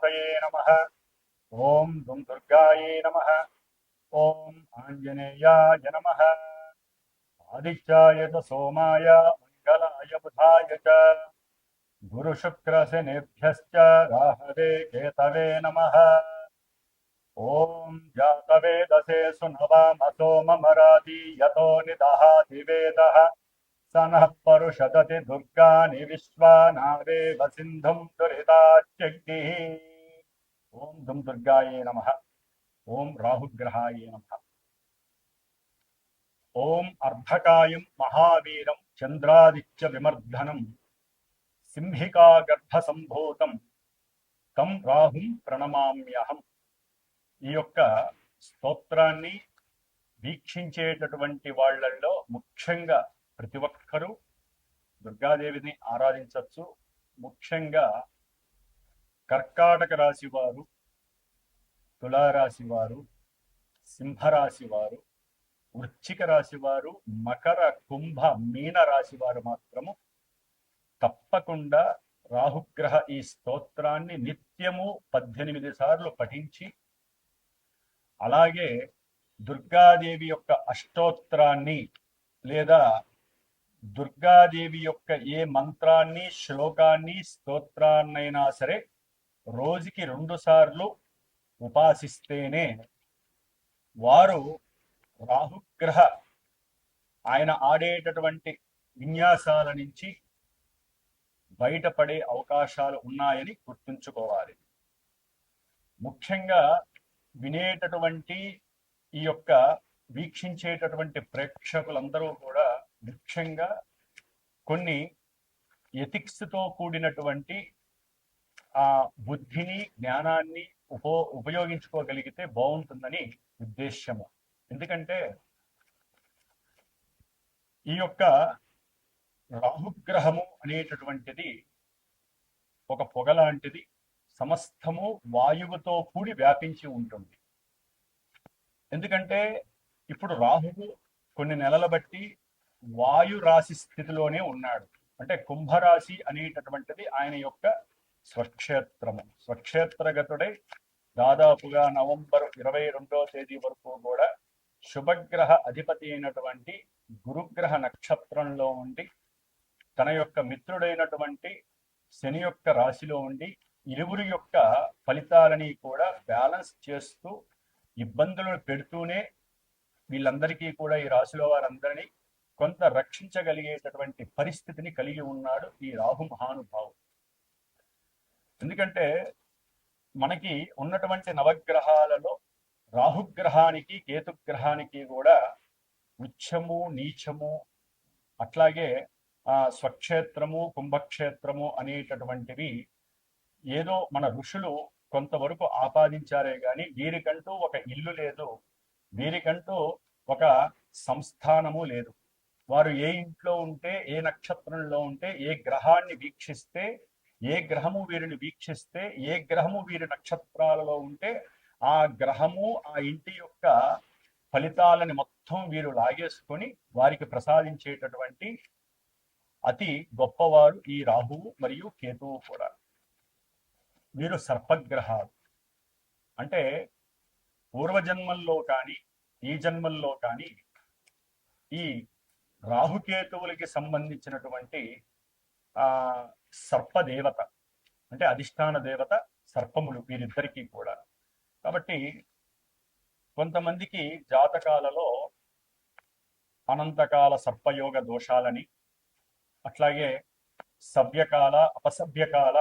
గణపతయే నమః. ఓం దుం దుర్గాయే నమః. ఓం ఆంజనేయాయ నమః. ఆదిత్యాయ చ సోమాయ మంగళాయ బుధాయ చ గురుశుక్రశనిభ్యశ్చ రాహవే కేతవే నమః. ఓం జాతవేదసే సునవామసో మమరాతి యతో నిదహాతి వేదః స నః పరుషదతి దుర్గాని విశ్వానావేవ సింధుం దురితాచ్యగ్నిః. ఓం దుం దుర్గాయే నమః. ఓం రాహుగ్రహాయే నమః. ఓం అర్ధకాయం మహావీరం చంద్రాదిత్య విమర్ధనం సింహికాగర్భ సంభూతం తం రాహుం ప్రణమామ్యహం. ఈ యొక్క స్తోత్రాన్ని వీక్షించేటటువంటి వాళ్ళల్లో ముఖ్యంగా ప్రతి ఒక్కరూ దుర్గాదేవిని ఆరాధించవచ్చు. ముఖ్యంగా కర్కాటక రాశి వారు, తులారాశి వారు, సింహరాశి వారు, వృశ్చిక రాశి వారు, మకర కుంభ మీన రాశి వారు మాత్రము తప్పకుండా రాహుగ్రహ ఈ స్తోత్రాన్ని నిత్యము 18 సార్లు పఠించి, అలాగే దుర్గాదేవి యొక్క అష్టోత్తరాన్ని లేదా దుర్గాదేవి యొక్క ఏ మంత్రాన్ని, శ్లోకాన్ని, స్తోత్రాన్నైనా సరే రోజుకి 2 సార్లు ఉపాసిస్తేనే వారు రాహుగ్రహ ఆయన ఆడేటటువంటి విన్యాసాల నుంచి బయటపడే అవకాశాలు ఉన్నాయని గుర్తుంచుకోవాలి. ముఖ్యంగా వినేటటువంటి ఈ యొక్క వీక్షించేటటువంటి ప్రేక్షకులందరూ కూడా ముఖ్యంగా కొన్ని ఎథిక్స్తో కూడినటువంటి ఆ బుద్ధిని, జ్ఞానాన్ని ఉపయోగించుకోగలిగితే బాగుంటుందని ఉద్దేశ్యము. ఎందుకంటే ఈ యొక్క రాహుగ్రహము అనేటటువంటిది ఒక పొగ లాంటిది, సమస్తము వాయువుతో కూడి వ్యాపించి ఉంటుంది. ఎందుకంటే ఇప్పుడు రాహువు కొన్ని నెలల బట్టి వాయు రాశి స్థితిలోనే ఉన్నాడు. అంటే కుంభరాశి అనేటటువంటిది ఆయన యొక్క స్వక్షేత్రము. స్వక్షేత్రగతుడై దాదాపుగా నవంబర్ 22వ తేదీ వరకు కూడా శుభగ్రహ అధిపతి అయినటువంటి గురుగ్రహ నక్షత్రంలో ఉండి తన యొక్క మిత్రుడైనటువంటి శని యొక్క రాశిలో ఉండి ఇరువురి యొక్క ఫలితాలని కూడా బ్యాలెన్స్ చేస్తూ ఇబ్బందులను పెడుతూనే వీళ్ళందరికీ కూడా, ఈ రాశిలో వారందరినీ కొంత రక్షించగలిగేటటువంటి పరిస్థితిని కలిగి ఉన్నాడు ఈ రాహు మహానుభావుడు. ఎందుకంటే మనకి ఉన్నటువంటి నవగ్రహాలలో రాహుగ్రహానికి, కేతుగ్రహానికి కూడా ఉచ్చము, నీచము, అట్లాగే స్వక్షేత్రము, కుంభక్షేత్రము అనేటటువంటివి ఏదో మన ఋషులు కొంతవరకు ఆపాదించారే కానీ వీరికంటూ ఒక ఇల్లు లేదు, వీరికంటూ ఒక సంస్థానము లేదు. వారు ఏ ఇంట్లో ఉంటే, ఏ నక్షత్రంలో ఉంటే, ఏ గ్రహాన్ని వీక్షిస్తే, ఏ గ్రహము వీరిని వీక్షిస్తే, ఏ గ్రహము వీరి నక్షత్రాలలో ఉంటే ఆ గ్రహము ఆ ఇంటి యొక్క ఫలితాలని మొత్తం వీరు లాగేసుకొని వారికి ప్రసాదించేటటువంటి అతి గొప్పవారు ఈ రాహువు మరియు కేతువు కూడా. వీరు సర్పగ్రహాలు. అంటే పూర్వజన్మల్లో కానీ ఈ జన్మల్లో కానీ ఈ రాహుకేతువులకి సంబంధించినటువంటి సర్పదేవత, అంటే అధిష్టాన దేవత సర్పములు వీరిద్దరికీ కూడా. కాబట్టి కొంతమందికి జాతకాలలో అనంతకాల సర్పయోగ దోషాలని, అట్లాగే సవ్యకాల, అపసవ్యకాల,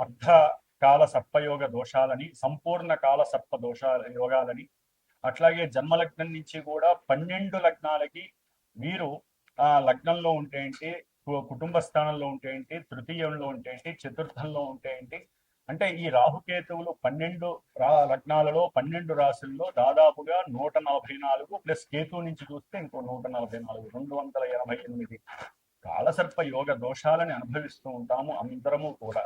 అర్ధకాల సర్పయోగ దోషాలని, సంపూర్ణ కాల సర్ప యోగాలని, అట్లాగే జన్మలగ్నం నుంచి కూడా 12 లగ్నాలకి వీరు లగ్నంలో ఉంటే ఏంటి, కుటుంబ స్థానంలో ఉంటే ఏంటి, తృతీయంలో ఉంటే ఏంటి, చతుర్థంలో ఉంటే ఏంటి, అంటే ఈ రాహుకేతువులు 12 లగ్నాలలో 12 రాశుల్లో దాదాపుగా 144 ప్లస్ కేతు నుంచి చూస్తే ఇంకో 144, 288 కాలసర్ప యోగ దోషాలని అనుభవిస్తూ ఉంటాము అందరము కూడా.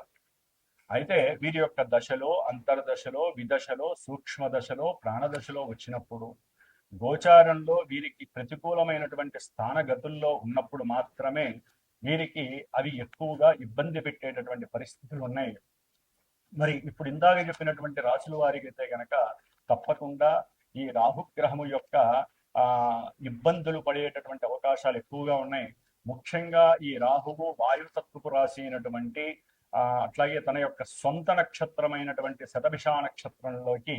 అయితే వీరి యొక్క దశలో, అంతర్దశలో, విదశలో, సూక్ష్మ దశలో, ప్రాణదశలో వచ్చినప్పుడు, గోచారంలో వీరికి ప్రతికూలమైనటువంటి స్థానగతుల్లో ఉన్నప్పుడు మాత్రమే వీరికి అవి ఎక్కువగా ఇబ్బంది పెట్టేటటువంటి పరిస్థితులు ఉన్నాయి. మరి ఇప్పుడు ఇందాక చెప్పినటువంటి రాశుల వారికి అయితే గనక తప్పకుండా ఈ రాహుగ్రహము యొక్క ఆ ఇబ్బందులు పడేటటువంటి అవకాశాలు ఎక్కువగా ఉన్నాయి. ముఖ్యంగా ఈ రాహువు వాయుతత్వపు రాశి అయినటువంటి అట్లాగే తన యొక్క సొంత నక్షత్రమైనటువంటి శతభిష నక్షత్రంలోకి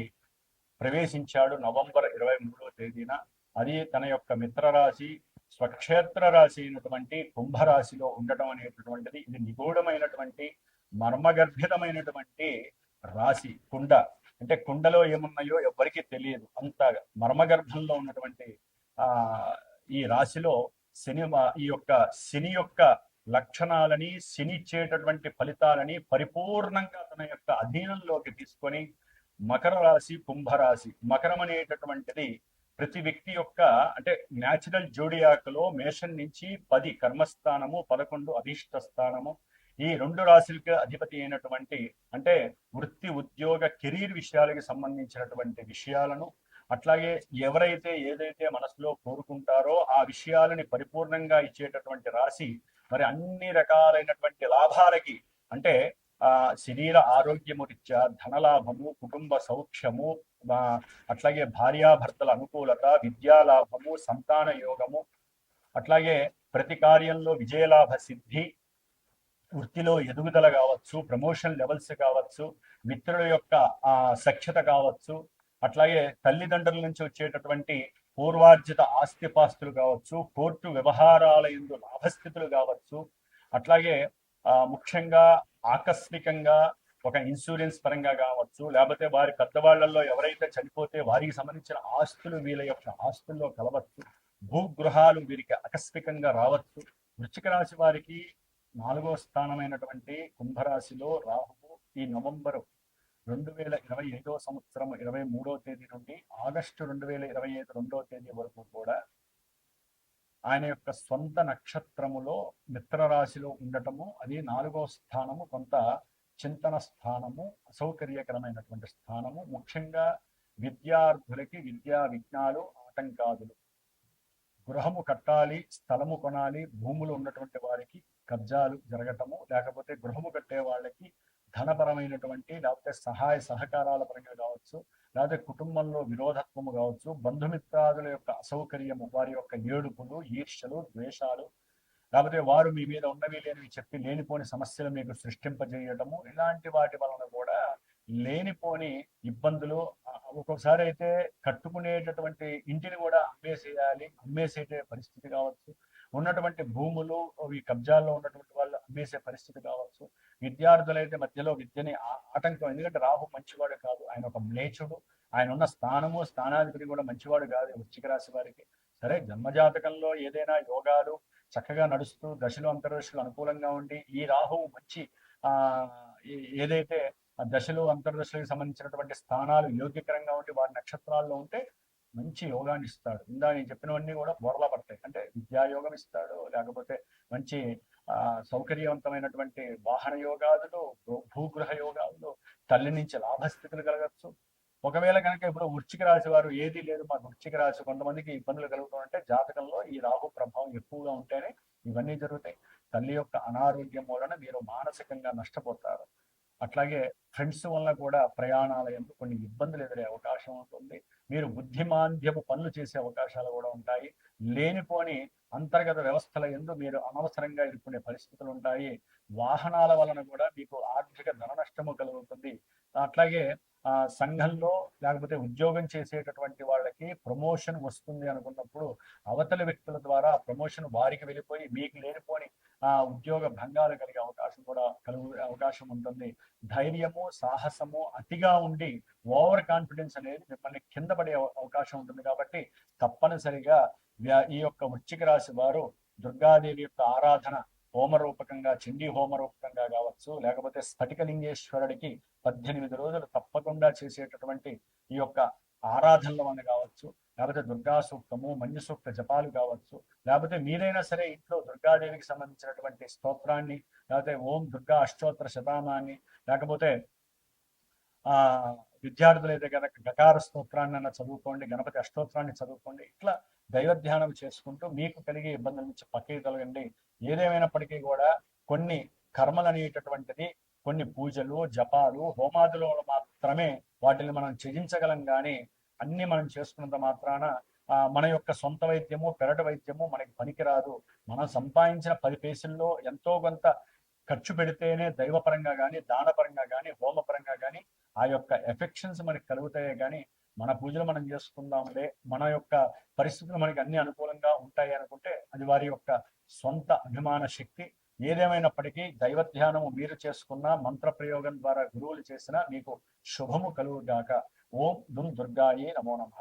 ప్రవేశించాడు నవంబర్ 23వ తేదీన. అది తన యొక్క మిత్రరాశి స్వక్షేత్ర రాశి అయినటువంటి కుంభరాశిలో ఉండటం అనేటటువంటిది ఇది నిగూఢమైనటువంటి మర్మగర్భితమైనటువంటి రాశి. కుండ అంటే కుండలో ఏమున్నాయో ఎవ్వరికీ తెలియదు, అంత మర్మగర్భంలో ఉన్నటువంటి ఆ ఈ రాశిలో శని ఈ యొక్క శని యొక్క లక్షణాలని శని ఇచ్చేటటువంటి ఫలితాలని పరిపూర్ణంగా తన యొక్క అధీనంలోకి తీసుకొని మకర రాశి కుంభరాశి. మకరం అనేటటువంటిది ప్రతి వ్యక్తి యొక్క అంటే న్యాచురల్ జోడియాక్లో మేషం నుంచి 10 కర్మస్థానము 11 అధిష్ట స్థానము ఈ 2 రాశులకి అధిపతి అయినటువంటి అంటే వృత్తి ఉద్యోగ కెరీర్ విషయాలకి సంబంధించినటువంటి విషయాలను అట్లాగే ఎవరైతే ఏదైతే మనసులో కోరుకుంటారో ఆ విషయాలని పరిపూర్ణంగా ఇచ్చేటటువంటి రాశి. మరి అన్ని రకాలైనటువంటి లాభాలకి అంటే శరీర ఆరోగ్యము రీత్యా ధనలాభము కుటుంబ సౌఖ్యము అట్లాగే భార్యాభర్తల అనుకూలత విద్యాలాభము సంతాన యోగము అట్లాగే ప్రతి కార్యంలో విజయలాభ సిద్ధి వృత్తిలో ఎదుగుదల కావచ్చు ప్రమోషన్ లెవెల్స్ కావచ్చు మిత్రుల యొక్క సఖ్యత కావచ్చు అట్లాగే తల్లిదండ్రుల నుంచి వచ్చేటటువంటి పూర్వార్జిత ఆస్తిపాస్తులు కావచ్చు కోర్టు వ్యవహారాల యందు లాభస్థితులు కావచ్చు అట్లాగే ముఖ్యంగా ఆకస్మికంగా ఒక ఇన్సూరెన్స్ పరంగా కావచ్చు లేకపోతే వారి పెద్దవాళ్లలో ఎవరైతే చనిపోతే వారికి సంబంధించిన ఆస్తులు వీళ్ళ యొక్క ఆస్తుల్లో కలవచ్చు భూగృహాలు వీరికి ఆకస్మికంగా రావచ్చు. వృశ్చిక రాశి వారికి 4వ స్థానమైనటువంటి కుంభరాశిలో రాహువు ఈ నవంబరు 2025వ సంవత్సరం 23వ తేదీ నుండి ఆగస్టు 2025 2వ తేదీ వరకు కూడా ఆయన యొక్క సొంత నక్షత్రములో మిత్రరాశిలో ఉండటము అది 4వ స్థానము కొంత చింతన స్థానము అసౌకర్యకరమైనటువంటి స్థానము. ముఖ్యంగా విద్యార్థులకి విద్యా విఘ్నాలు ఆటంకాదులు గృహము కట్టాలి స్థలము కొనాలి భూములు ఉన్నటువంటి వారికి కబ్జాలు జరగటము లేకపోతే గృహము కట్టే వాళ్ళకి ధనపరమైనటువంటి లేకపోతే సహాయ సహకారాల పరంగా కావచ్చు లేకపోతే కుటుంబంలో విరోధత్వము కావచ్చు బంధుమిత్రాదుల యొక్క అసౌకర్యము వారి యొక్క ఏడుపులు ఈర్ష్యలు ద్వేషాలు లేకపోతే వారు మీ మీద ఉన్నవి లేనివి చెప్పి లేనిపోని సమస్యలు మీకు సృష్టింపజేయటము ఇలాంటి వాటి వలన కూడా లేనిపోని ఇబ్బందులు ఒక్కొక్కసారి అయితే కట్టుకునేటటువంటి ఇంటిని కూడా అమ్మేసే పరిస్థితి కావచ్చు ఉన్నటువంటి భూములు ఈ కబ్జాల్లో ఉన్నటువంటి వాళ్ళు అమ్మేసే పరిస్థితి కావచ్చు. విద్యార్థులైతే మధ్యలో విద్యని ఆటంకం ఎందుకంటే రాహు మంచివాడు కాదు ఆయన ఒక మ్లేచ్చుడు ఆయన ఉన్న స్థానాధిపతి కూడా మంచివాడు కాదు వృశ్చిక రాశి వారికి. సరే జన్మజాతకంలో ఏదైనా యోగాలు చక్కగా నడుస్తూ దశలు అంతర్దశలు అనుకూలంగా ఉండి ఈ రాహువు మంచి ఏదైతే దశలు అంతర్దశలకు సంబంధించినటువంటి స్థానాలు యోగ్యకరంగా ఉండి వారి నక్షత్రాల్లో ఉంటే మంచి యోగాన్ని ఇస్తాడు. ఇందా నేను చెప్పినవన్నీ కూడా బోర్లా పడతాయి అంటే విద్యాయోగం ఇస్తాడు లేకపోతే మంచి సౌకర్యవంతమైనటువంటి వాహన యోగాదులు భూగృహ యోగాలు తల్లి నుంచి లాభస్థితులు కలగచ్చు. ఒకవేళ కనుక ఇప్పుడు వృశ్చిక రాశి వారు ఏది లేదు మాకు వృశ్చిక రాశి కొంతమందికి ఇబ్బందులు కలుగుతుంటే జాతకంలో ఈ రాహు ప్రభావం ఎక్కువగా ఉంటేనే ఇవన్నీ జరుగుతాయి. తల్లి యొక్క అనారోగ్యం వలన మీరు మానసికంగా నష్టపోతారు. అట్లాగే ఫ్రెండ్స్ వల్ల కూడా ప్రయాణాల ఎందు కొన్ని ఇబ్బందులు ఎదురే అవకాశం ఉంటుంది. మీరు బుద్ధిమాంద్యపు పనులు చేసే అవకాశాలు కూడా ఉంటాయి. లేనిపోని అంతర్గత వ్యవస్థల ఎందు మీరు అనవసరంగా ఇరుక్కునే పరిస్థితులు ఉంటాయి. వాహనాల వలన కూడా మీకు ఆర్థిక ధన నష్టము కలుగుతుంది. అట్లాగే సంఘంలో లేకపోతే ఉద్యోగం చేసేటటువంటి వాళ్ళకి ప్రమోషన్ వస్తుంది అనుకున్నప్పుడు అవతలి వ్యక్తుల ద్వారా ప్రమోషన్ వారికి వెళ్ళిపోయి మీకు లేనిపోని ఉద్యోగ భంగాలు కలిగే అవకాశం ఉంటుంది. ధైర్యము సాహసము అతిగా ఉండి ఓవర్ కాన్ఫిడెన్స్ అనేది మిమ్మల్ని కింద పడే అవకాశం ఉంటుంది. కాబట్టి తప్పనిసరిగా ఈ యొక్క వృశ్చిక రాశి వారు దుర్గాదేవి యొక్క ఆరాధన హోమరూపకంగా చండీ హోమరూపకంగా కావచ్చు లేకపోతే స్ఫటికలింగేశ్వరుడికి 18 రోజులు తప్పకుండా చేసేటటువంటి ఈ యొక్క ఆరాధనల వల్ల కావచ్చు లేకపోతే దుర్గా సూక్తము మంజు సూక్త జపాలు కావచ్చు లేకపోతే మీరైనా సరే ఇంట్లో దుర్గాదేవికి సంబంధించినటువంటి స్తోత్రాన్ని లేకపోతే ఓం దుర్గా అష్టోత్తర శతనామాన్ని లేకపోతే విద్యార్థులైతే కనుక గకార స్తోత్రాన్ని చదువుకోండి గణపతి అష్టోత్తరాన్ని చదువుకోండి. ఇట్లా దైవధ్యానం చేసుకుంటూ మీకు కలిగే ఇబ్బందుల నుంచి పక్కకి తొలగండి. ఏదేమైనప్పటికీ కూడా కొన్ని కర్మలు అనేటటువంటిది కొన్ని పూజలు, జపాలు, హోమాదులు మాత్రమే వాటిని మనం త్యజించగలం కానీ అన్ని మనం చేసుకున్నంత మాత్రాన మన యొక్క సొంత వైద్యము, పెరటి వైద్యము మనకి పనికిరాదు. మనం సంపాదించిన 10 పైసల్లో ఎంతో కొంత ఖర్చు పెడితేనే దైవపరంగా కానీ, దానపరంగా కానీ, హోమపరంగా కానీ ఆ యొక్క ఎఫెక్షన్స్ మనకి కలుగుతాయే కానీ మన పూజలు మనం చేసుకుందాంలే, మన యొక్క పరిస్థితులు మనకి అన్ని అనుకూలంగా ఉంటాయి అనుకుంటే అది వారి యొక్క సొంత అభిమాన శక్తి. ఏదేమైనప్పటికీ దైవ ధ్యానము మీరు చేసుకున్న మంత్ర ప్రయోగం ద్వారా గురువులు చేసిన మీకు శుభము కలుగుగాక. ఓం దుం దుర్గాయే నమో నమః.